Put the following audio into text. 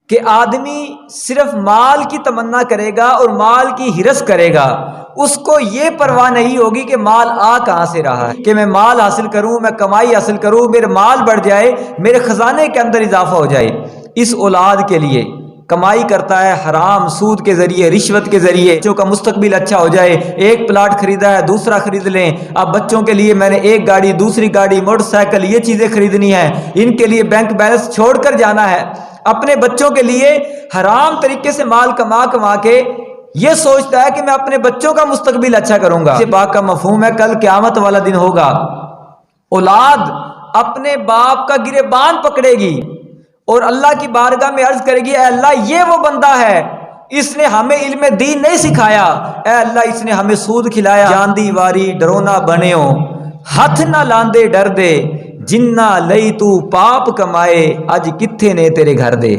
कि आदमी सिर्फ माल की तमन्ना करेगा और माल की हिरस करेगा, उसको ये परवाह नहीं होगी कि माल आ कहां से रहा है, कि मैं माल हासिल करूं, मैं कमाई हासिल करूं, मेरे माल बढ़ जाए, मेरे खजाने के अंदर इजाफा हो जाए। इस औलाद के लिए कमाई करता है हराम सूद के जरिए, रिश्वत के जरिए, बच्चों का मुस्तकबिल अच्छा हो जाए, एक प्लाट खरीदा है दूसरा खरीद लें, अब बच्चों के लिए मैंने एक गाड़ी, दूसरी गाड़ी, मोटरसाइकिल, ये चीजें खरीदनी है, इनके लिए बैंक बैलेंस छोड़कर जाना है। अपने बच्चों के लिए हराम तरीके से माल कमा कमा के ये सोचता है कि मैं अपने बच्चों का मुस्तकबिल अच्छा करूंगा। इस बात का मफहूम है कल क़यामत वाला दिन होगा, औलाद अपने बाप का गिरेबान पकड़ेगी और अल्लाह की बारगाह में अर्ज करेगी, ऐ अल्लाह ये वो बंदा है, इसने हमें इल्म दीन नहीं सिखाया, ऐ अल्लाह इसने हमें सूद खिलाया। जांदी वारी डरोना बनेओ, हथ ना लांदे डर दे, जिन्ना लई तू पाप कमाए, अज किथे ने तेरे घर दे।